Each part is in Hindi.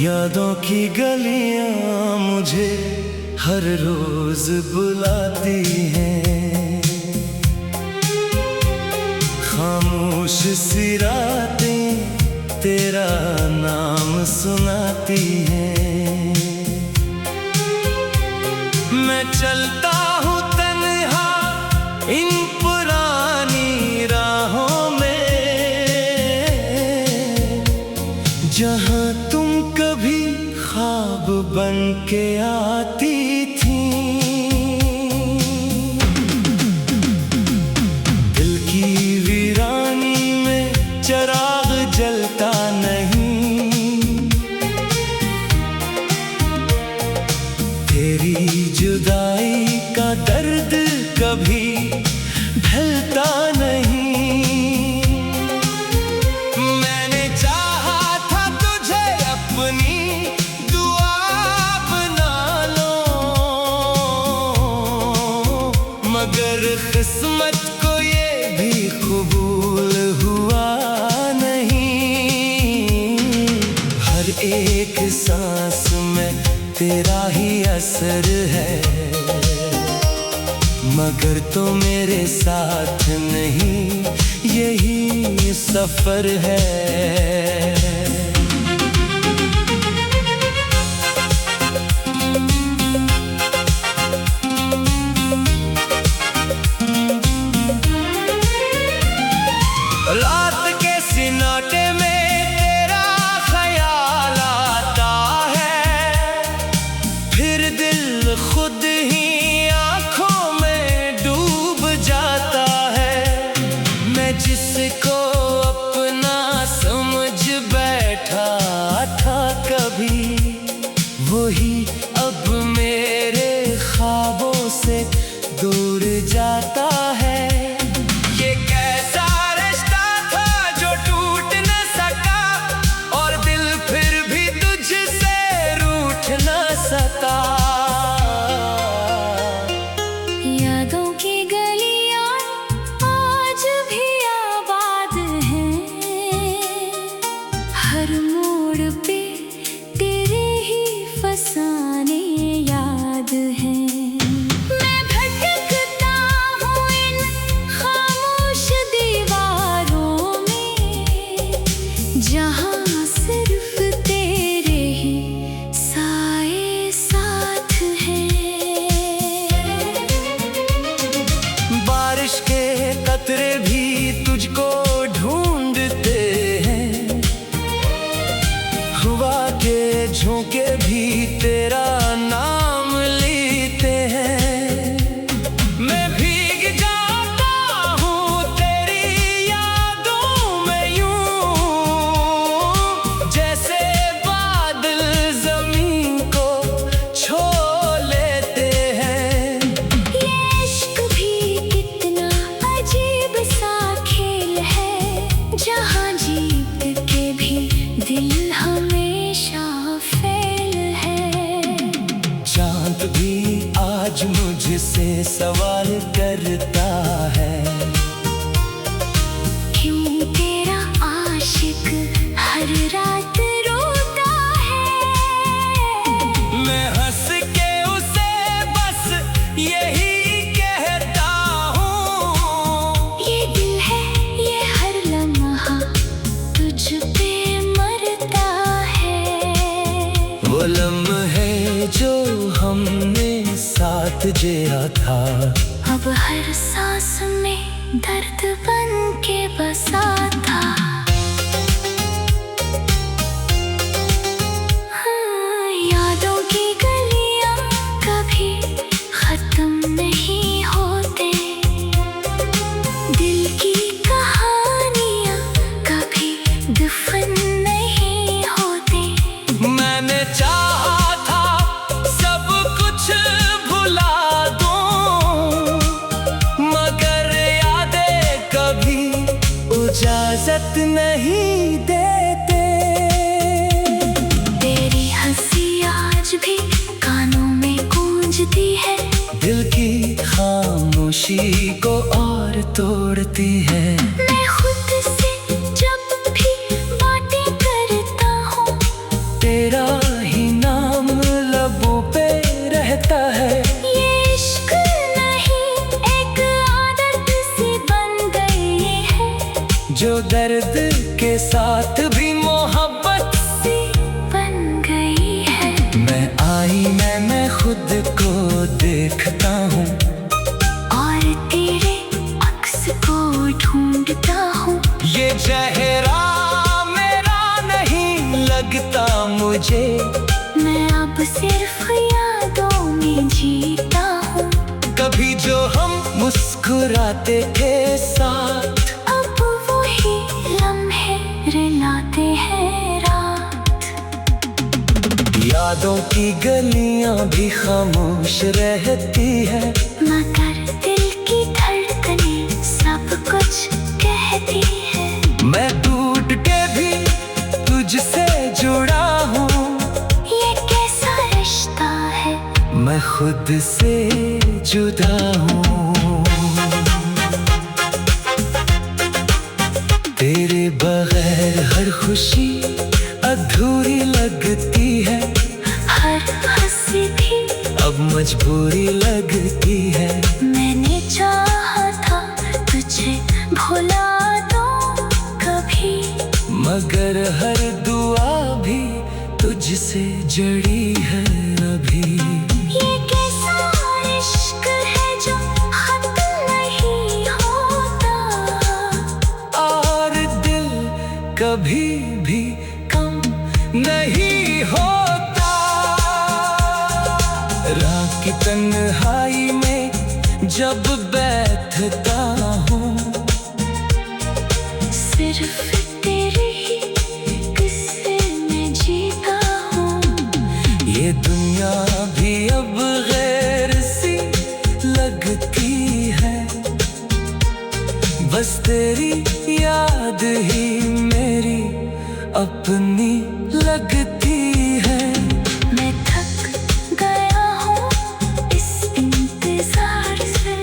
यादों की गलियां मुझे हर रोज बुलाती हैं, खामोश सी रातें तेरा नाम सुनाती हैं। मैं चलता हूँ तन्हा इन पुरानी राहों में, जहाँ तुम कभी ख्वाब बन के आती थी। दिल की वीरानी में चिराग जलता नहीं, तेरी जुदाई का दर्द कभी ढलता नहीं। मैंने चाहा था तुझे अपनी दुआ बना लो, मगर किस्मत को ये भी कबूल हुआ नहीं। हर एक सांस में तेरा ही असर है, मगर तो मेरे साथ नहीं, यही सफर है। रात के सिनाटे में तेरा ख्याल आता है, फिर दिल खुद ही आंखों में डूब जाता है। मैं जिसको अपना समझ बैठा था कभी, वही अब मेरे ख्वाबों से दूर जाता है। ये कैसा रिश्ता था जो टूट न सका, और दिल फिर भी तुझसे रूठ न सका। यादों की गलियां आज भी आबाद हैं, हर मोड़ पे तेरे ही फसाने याद हैं। मैं भटकता हूँ इन खामोश दीवारों में, जहाँ सिर्फ तेरे ही साए साथ हैं। बारिश के कतरे भी तुझको ढूंढते हैं, हवा के झोंके भी तेरा नाम लेते हैं। मैं भीग जाता हूँ तेरी यादों में यूं, जैसे बादल जमीन को छू लेते हैं। ये इश्क भी कितना अजीब सा खेल है, जहाँ जीत के भी दिल हमेशा फेल है। चांद भी आज मुझसे सवाल करता है, क्यों तेरा आशिक हर रात रोता है। मैं हंस के उसे बस यही कहता हूँ, ये दिल है ये हर लम्हा तुझ पे मरता है। वो लम्हे जो हमने साथ जिया था, अब हर सांस में दर्द बन के बसा था। हाँ, यादों की गलियां कभी खत्म नहीं होते, दिल की कहानियां कभी दफन नहीं होती। मैंने चाहा था सब कुछ भुला दूं, मगर यादें कभी इजाजत नहीं देते। तेरी हंसी आज भी कानों में गूंजती है, दिल की खामोशी को और तोड़ती है। मैं खुद से जब भी बातें करता हूँ, तेरा के साथ भी मोहब्बत सी बन गई है। मैं आईने में खुद को देखता हूँ और तेरे अक्स को ढूंढता हूँ। ये चेहरा मेरा नहीं लगता मुझे, मैं अब सिर्फ यादों में जीता हूँ। कभी जो हम मुस्कुराते थे साथ, अब वही लम्हे रुलाते हैं रात। यादों की गलियां भी खामोश रहती है, मगर दिल की धड़कनें सब कुछ कहती है। मैं टूट के भी तुझसे जुड़ा हूँ। ये कैसा रिश्ता है, मैं खुद से जुदा हूँ। तेरे बगैर हर खुशी अधूरी लगती है, हर हंसी भी अब मजबूरी लगती है। मैंने चाहा था तुझे भुला दूं कभी, मगर हर दुआ भी तुझसे जड़ी है अभी। ये कैसा इश्क है जो खत्म नहीं होता, और दिल कभी भी कम नहीं होता। रात की तन्हाई में जब बैठता हूँ, सिर्फ तेरे ही किस्से में जीता हूँ। ये दुनिया भी अब गैर सी लगती है, बस तेरी याद ही मेरी अपनी लगती है। मैं थक गया हूँ इस इंतजार से,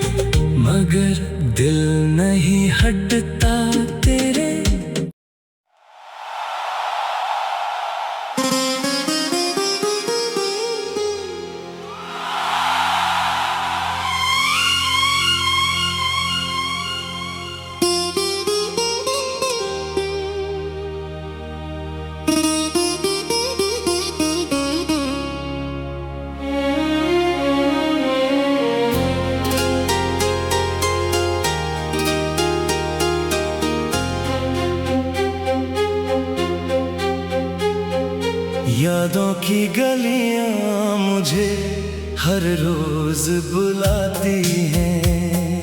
मगर दिल नहीं हटता तेरे। यादों की गलियां मुझे हर रोज बुलाती हैं,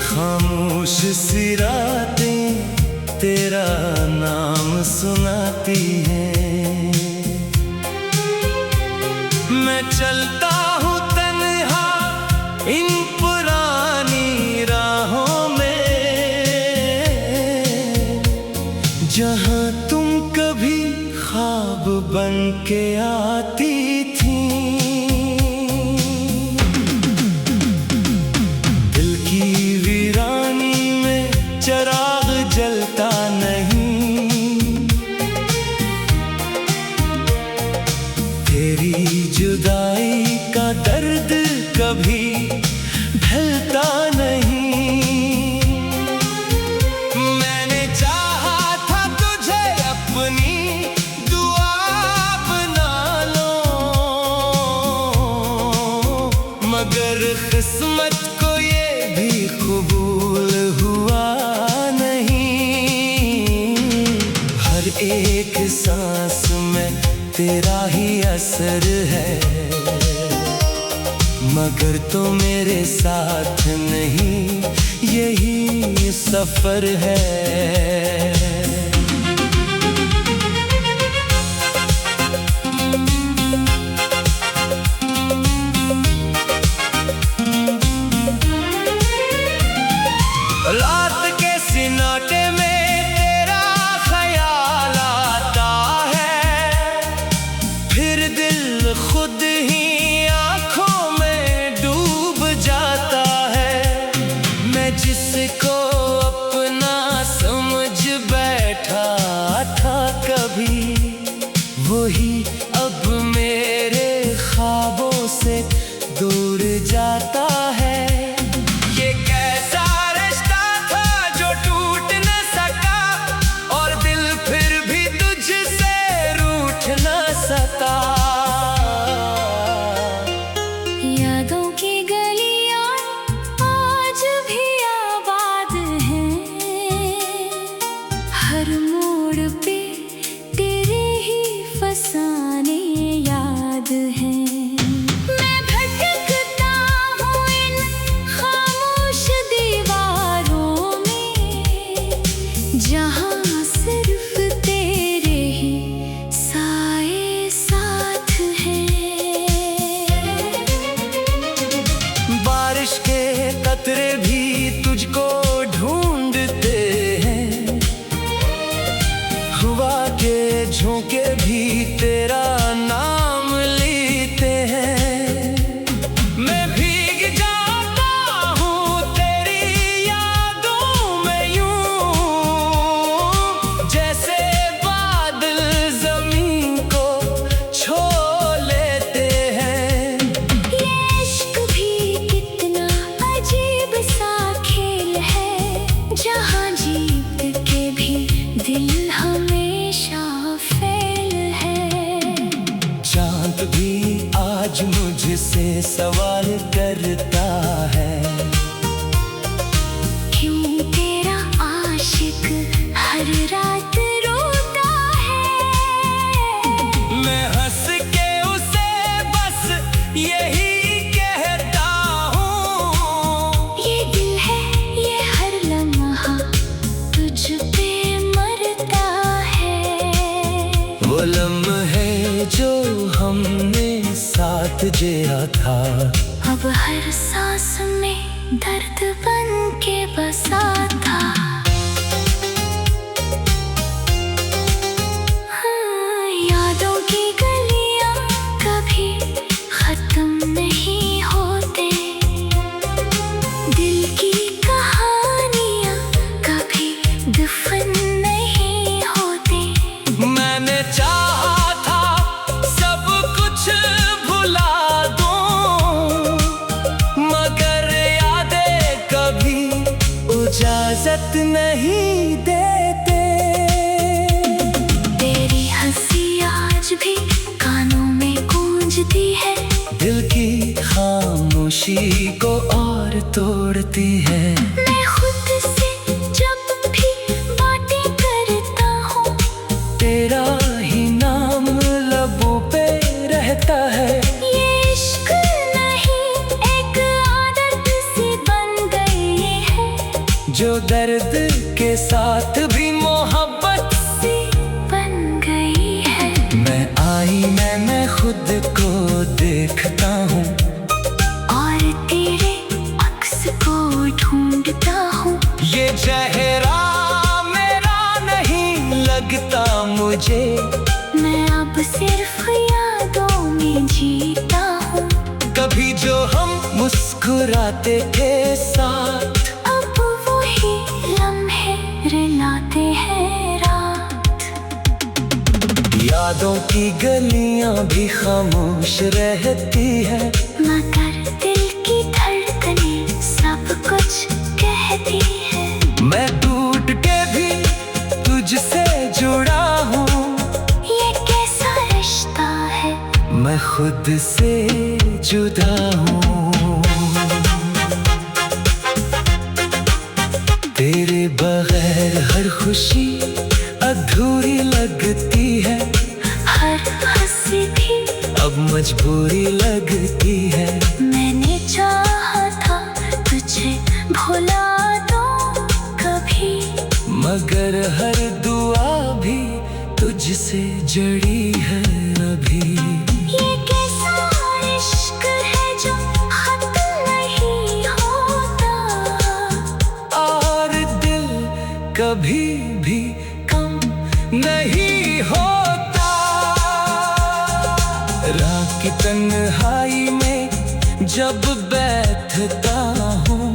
खामोश सी रातें तेरा नाम सुनाती हैं। मैं चलता हूँ तन्हा इन पुरानी राहों में, जहाँ तुम कभी ख्वाब बन के आती थी। दिल की वीरानी में चिराग जलता नहीं, तेरी जुदाई का दर्द कभी ढलता नहीं। मैंने चाहा था तुझे अपनी दुआ बना लो, मगर किस्मत को ये भी कबूल हुआ नहीं। हर एक सांस में तेरा ही असर है, मगर तो मेरे साथ नहीं, यही सफर है। रात के सिनाटे में तेरा ख्याल आता है, फिर दिल खुद ही आंखों में डूब जाता है। मैं जिसको अपना समझ हर मोड़ पे तेरे ही फसाने याद हैं। मैं भटकता हूँ इन खामोश दीवारों में, जहाँ सिर्फ तेरे ही साए साथ हैं। बारिश के कतरे भी तुझको ढूंढते हैं, हवा के झोंके भी तेरा नाम लेते हैं। मैं भीग जाता हूँ तेरी यादों में यूं, जैसे बादल जमीन को छू लेते हैं। ये इश्क भी कितना अजीब सा खेल है, जहाँ जीत के भी दिल हमेशा फेल है। चांद भी आज मुझसे सवाल करता है, क्यों तेरा आशिक हर रात रोता है। मैं हंस के उसे बस यही कहता हूँ, ये दिल है ये हर लम्हा तुझ पे मरता है। वो लम्हे जो हमने साथ जिया था, अब हर सांस में दर्द बन के बसा था। हाँ, यादों की गलियां कभी खत्म नहीं होते, दिल की कहानियां कभी दफन नहीं होती। मैंने चाहा था सब कुछ भुला दूं, मगर यादें कभी इजाजत नहीं देते। तेरी हंसी आज भी कानों में गूंजती है, दिल की खामोशी को और तोड़ती है। मैं खुद से जब भी बातें करता हूँ, तेरा ही नाम लबों पे रहता है। ये इश्क नहीं एक आदत सी बन गई है, जो दर्द के साथ भी मोहब्बत सी बन गई है। मैं आईने में खुद को देखता हूँ, और तेरे अक्स को ढूंढता हूँ। ये चेहरा मेरा नहीं लगता मुझे, मैं अब सिर्फ यादों में जीता हूँ। कभी जो हम मुस्कुराते थे साथ, अब वही लम्हे रुलाते हैं रात। यादों की गलियां भी खामोश रहती है, मगर दिल की धड़कनें सब कुछ कहती है। मैं टूट के भी तुझसे जुड़ा हूँ, ये कैसा रिश्ता है, मैं खुद से जुदा हूँ। तेरे बगैर हर खुशी अधूरी लगती है, हर हंसी भी अब मजबूरी लगती है। मैंने चाहा था तुझे भुला दूं कभी, मगर हर दुआ भी तुझसे जड़ी है अभी। ये कैसा इश्क है जो खत्म नहीं होता, और दिल कभी भी कम नहीं होता। रात की तन्हाई में जब बैठता हूँ,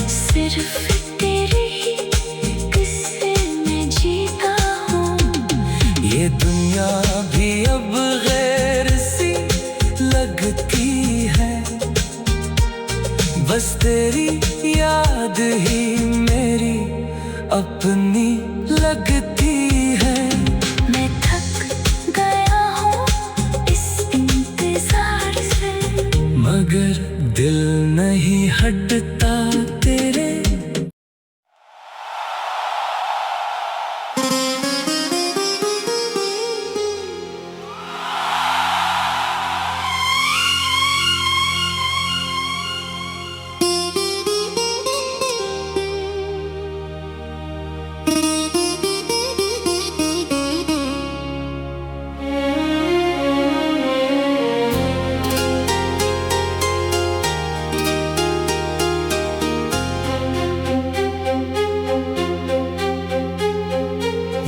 सिर्फ तेरे ही किस्से में जीता हूँ। ये दुनिया भी अब गैर सी लगती है, बस तेरी याद ही मेरी अपनी लगती है। मैं थक गया हूँ इस इंतजार से, मगर दिल नहीं हटता तेरे।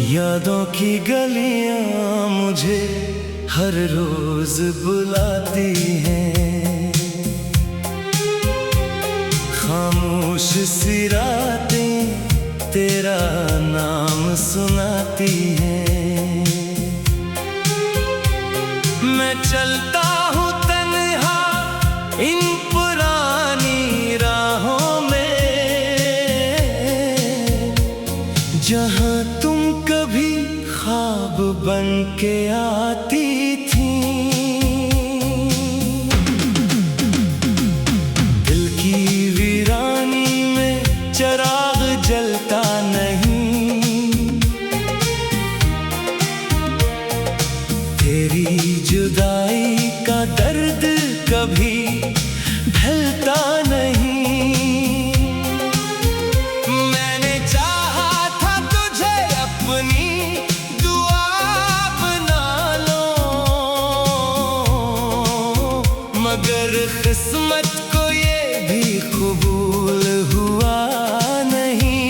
यादों की गलियां मुझे हर रोज बुलाती हैं, खामोश सी रातें तेरा नाम सुनाती हैं। मैं चलता हूँ तन्हा इन पुरानी राहों में, जहाँ तुम कभी ख्वाब बन के आती थी। दिल की वीरानी में चिराग जलता नहीं, तेरी जुदाई का दर्द कभी ढलता नहीं। मैंने चाहा था तुझे अपनी दुआ बना लो, मगर किस्मत को ये भी कबूल हुआ नहीं।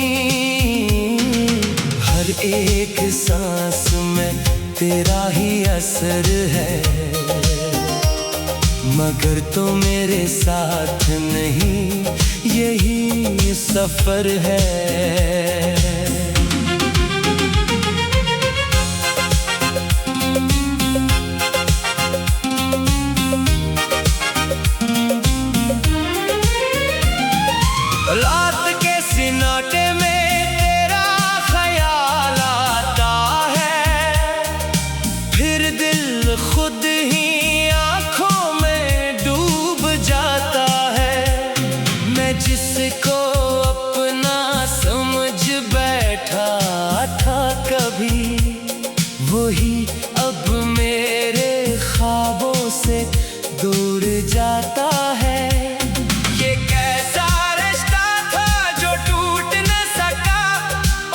हर एक सांस में तेरा ही असर है, मगर तो मेरे साथ नहीं, यही सफर है। रात के सिनाटे में तेरा ख्याल आता है, फिर दिल खुद ही आंखों में डूब जाता है। मैं जिसको अपना समझ बैठा था कभी, वही अब मेरे ख्वाबों से दूर जाता है। ये कैसा रिश्ता था जो टूट न सका,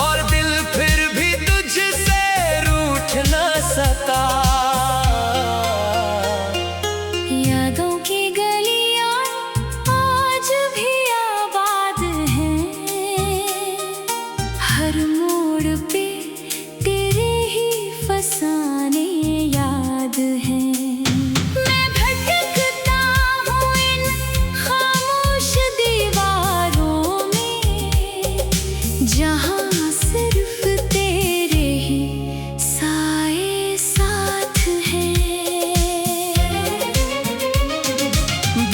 और दिल फिर भी तुझसे रूठ न सका। यादों की गलियां आज भी आबाद हैं, हर मोड़ पे तेरे ही फसाने याद हैं। मैं भटकता हूँ इन खामोश दीवारों में, जहाँ सिर्फ तेरे ही साए साथ हैं।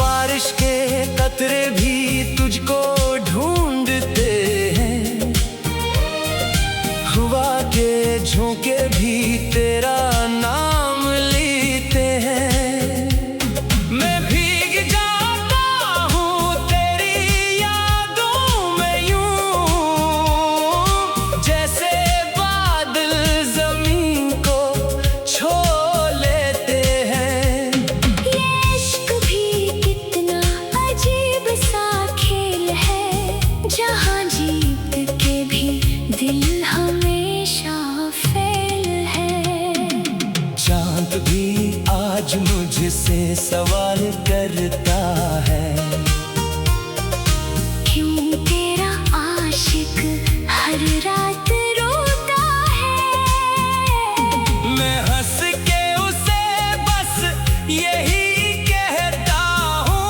बारिश के कतरे भी तुझको ढूंढते हैं, हवा के झोंके भी तेरा नाम लेते हैं। मैं भीग जाता हूँ तेरी यादों में यूं, जैसे बादल जमीन को छू लेते हैं। ये इश्क भी कितना अजीब सा खेल है, जहाँ जीत के भी दिल हमेशा फेल है। चांद भी आज मुझसे सवाल करता है, क्यों तेरा आशिक हर रात रोता है। मैं हंस के उसे बस यही कहता हूँ,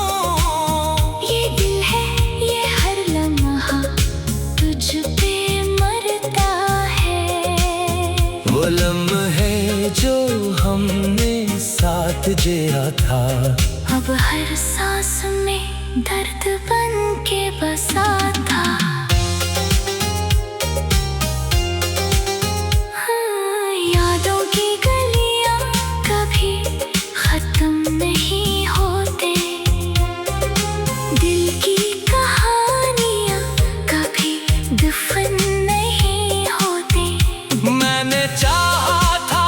ये दिल है ये हर लम्हा तुझ पे मरता है। वो लम्हे जो हमने साथ जिया था, अब हर सांस में दर्द बन के बसा था। हाँ, यादों की गलियां कभी खत्म नहीं होते, दिल की कहानियां कभी दफन नहीं होती। मैंने चाहा था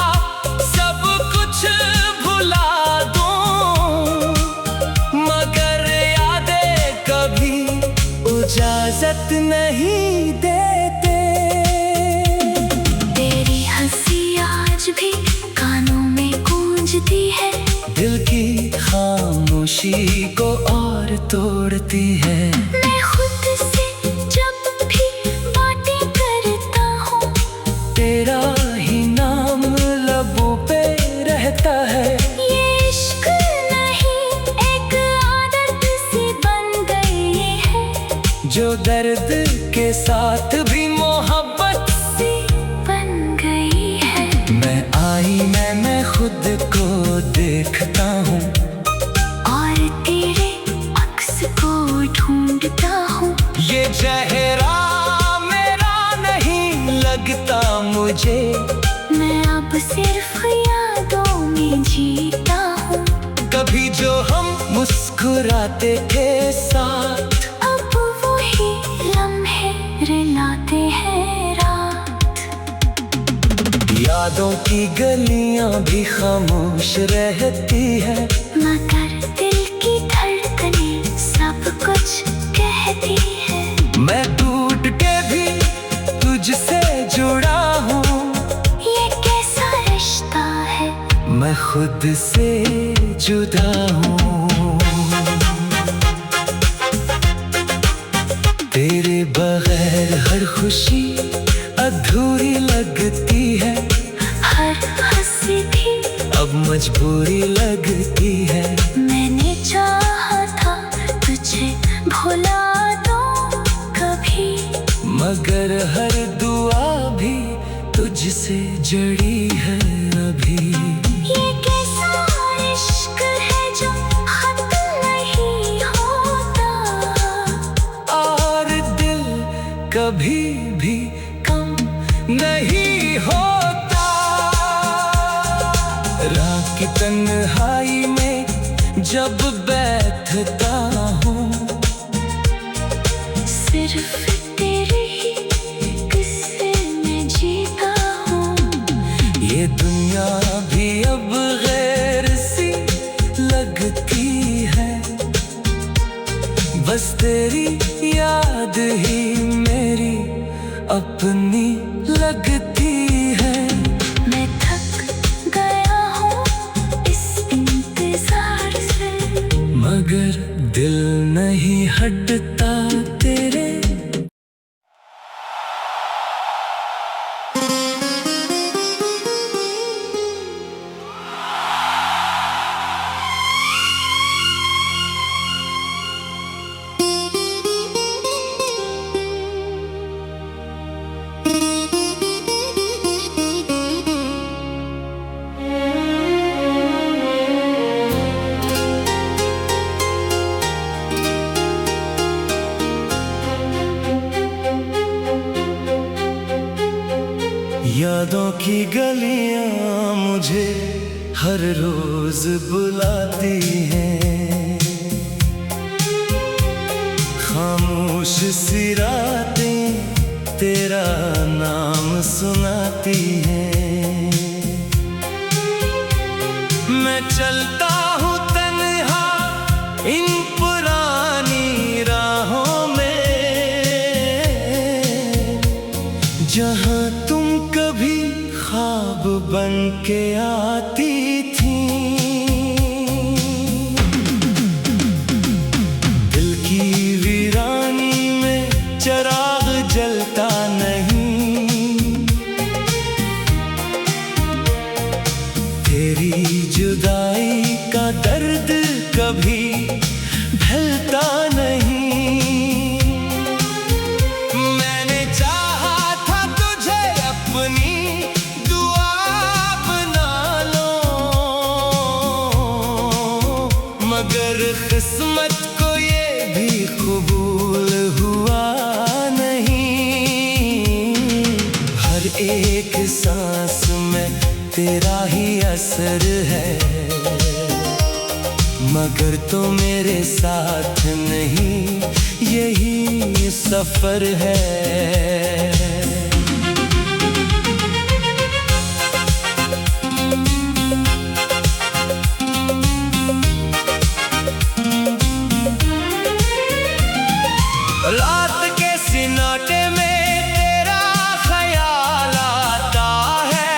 सब कुछ भुला दूं, मगर यादें कभी इजाजत नहीं देते। तेरी हंसी आज भी कानों में गूंजती है, दिल की खामोशी को और तोड़ती है। मैं खुद से जब भी बातें करता हूँ, तेरा चेहरा मेरा नहीं लगता मुझे, मैं अब सिर्फ यादों में जीता हूँ। कभी जो हम मुस्कुराते थे साथ, अब वही लम्हे रुलाते हैं रात। यादों की गलियां भी खामोश रहती है, मगर दिल की धड़कनें सब कुछ कहती है। मैं टूट के भी तुझसे जुड़ा हूँ, ये कैसा रिश्ता है, मैं खुद से जुदा हूँ। तेरे बगैर हर खुशी अधूरी लगती है, हर हंसी भी अब मजबूरी लगती है। मैंने चाहा था तुझे भुला दूं कभी, मगर हर दुआ भी तुझसे जड़ी है अभी। ये कैसा इश्क है जो खत्म नहीं होता, और दिल कभी भी कम नहीं होता। रात की तन्हाई में जब बैठता हूँ, सिर्फ तेरे ही किस्से में जीता हूँ। ये दुनिया भी अब गैर सी लगती है, बस तेरी याद ही मेरी अपनी लगती है। मैं थक गया हूँ इस इंतजार से, मगर दिल नहीं हटता तेरे। यादों की गलियां मुझे हर रोज बुलाती हैं, खामोश सी रातें तेरा नाम सुनाती हैं। मैं चलता हूँ तन्हा इन पुरानी राहों में, जहाँ तुम कभी ख्वाब बन के आती थी। दिल की वीरानी में चिराग जलता नहीं, तेरी जुदाई का दर्द कभी ढलता नहीं। मैंने चाहा था तुझे अपनी दुआ बना लो, मगर किस्मत को ये भी कबूल हुआ नहीं। हर एक सांस में तेरा ही असर है, मगर तो मेरे साथ नहीं, यही सफर है। रात के सिनाटे में तेरा ख्याल आता है,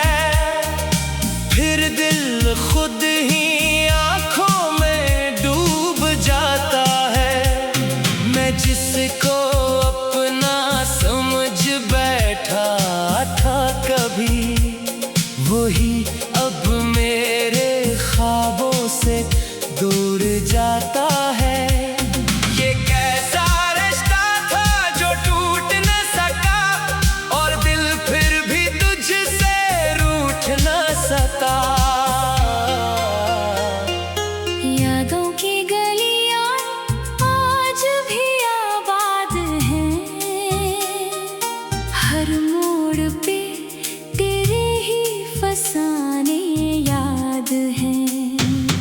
फिर दिल खुद ही आंखों में डूब जाता है। मैं जिसको अपना समझ हर मोड़ पे तेरे ही फसाने याद हैं।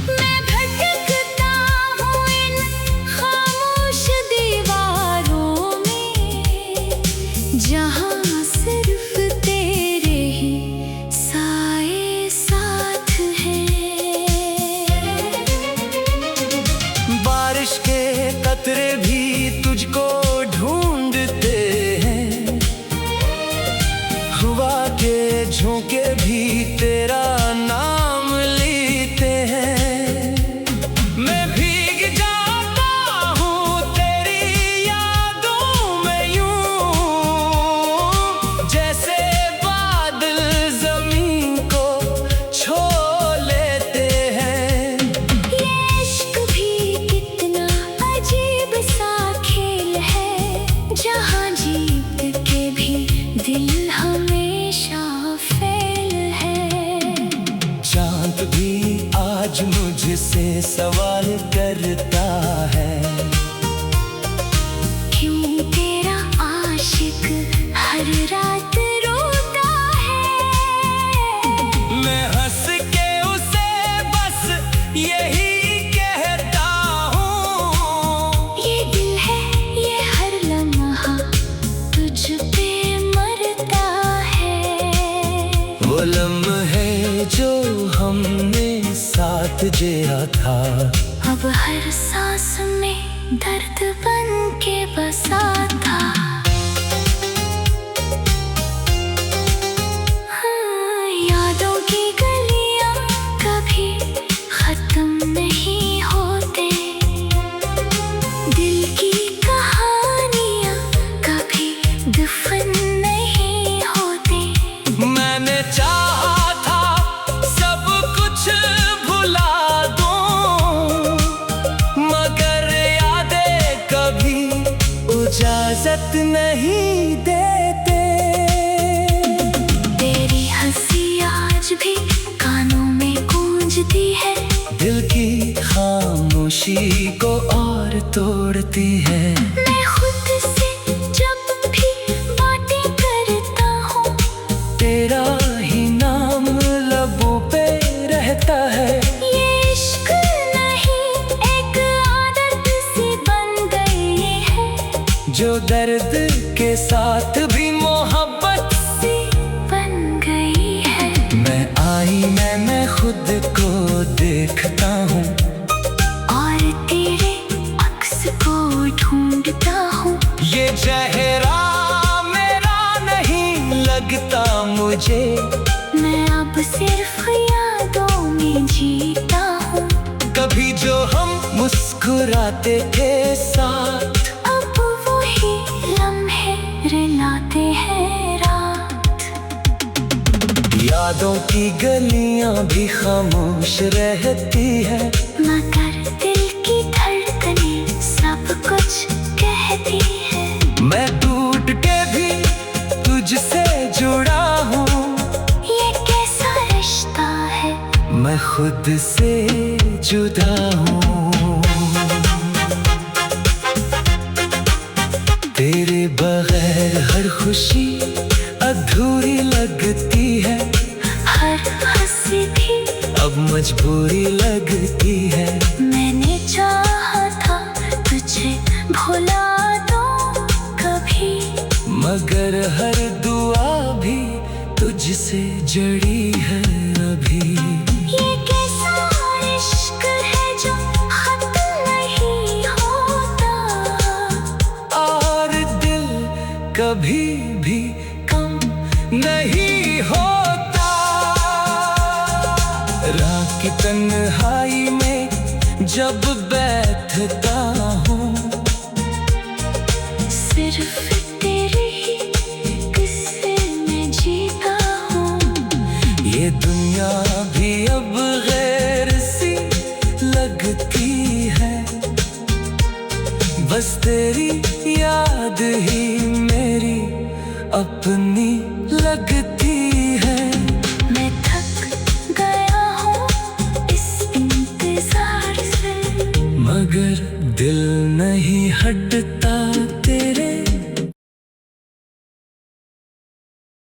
मैं भटकता हूँ इन खामोश दीवारों में, जहाँ सिर्फ तेरे ही साए साथ हैं। बारिश के कतरे भी तुझको ढूंढते हैं, हवा के झोंके भी तेरा नाम लेते हैं। मैं भीग जाता हूँ तेरी यादों में यूं, जैसे बादल जमीन को छू लेते हैं। ये इश्क भी कितना अजीब सा खेल है, जहाँ जीत के भी दिल हमेशा फेल है। चांद भी आज मुझसे सवाल करता है, क्यों तेरा आशिक हर रात रोता है। मैं हंस के उसे बस यही कहता हूँ, ये दिल है ये हर लम्हा तुझ पे मरता है। वो लम्हे जो हमने साथ जिया था, अब हर सांस में दर्द बन के बसा था। हाँ, यादों की गलियां कभी खत्म नहीं होते, दिल की कहानियां कभी दफन नहीं होती। मैंने चाहा था सब कुछ भुला दूं, मगर यादें कभी इजाजत नहीं देते। तेरी हंसी आज भी कानों में गूंजती है, दिल की खामोशी को और तोड़ती है। मैं खुद से जब भी बातें करता हूँ, तेरा ही नाम लबों पे रहता है। ये इश्क नहीं एक आदत सी बन गई है, जो दर्द के साथ भी मोहब्बत सी बन गई है। मैं खुद को देखता हूँ, और तेरे अक्स को ढूंढता हूँ। ये चेहरा मेरा नहीं लगता मुझे, मैं अब सिर्फ यादों में जीता हूँ। कभी जो हम मुस्कुराते थे साथ, अब वही लम्हे रुलाते हैं रात। यादों की गलियां भी खामोश रहती है, मगर दिल की धड़कनें सब कुछ कहती है। मैं टूट के भी तुझसे जुड़ा हूँ, ये कैसा रिश्ता है, मैं खुद से जुदा हूँ। तेरे बगैर हर खुशी अधूरी लगती है, हर हंसी भी अब मजबूरी लगती है। मैंने चाहा था तुझे भुला दूं कभी, मगर हर दुआ भी तुझसे जड़ी है अभी। ये कैसा इश्क है जो खत्म नहीं होता, और दिल कभी भी कम नहीं होता। रात की तन्हाई में जब बैठता हूँ, सिर्फ तेरे ही किस्से में जीता हूँ। ये दुनिया भी अब गैर सी लगती है, बस तेरी याद ही मेरी अपनी लगती है। मैं थक गया हूँ इस इंतजार से, मगर दिल नहीं हट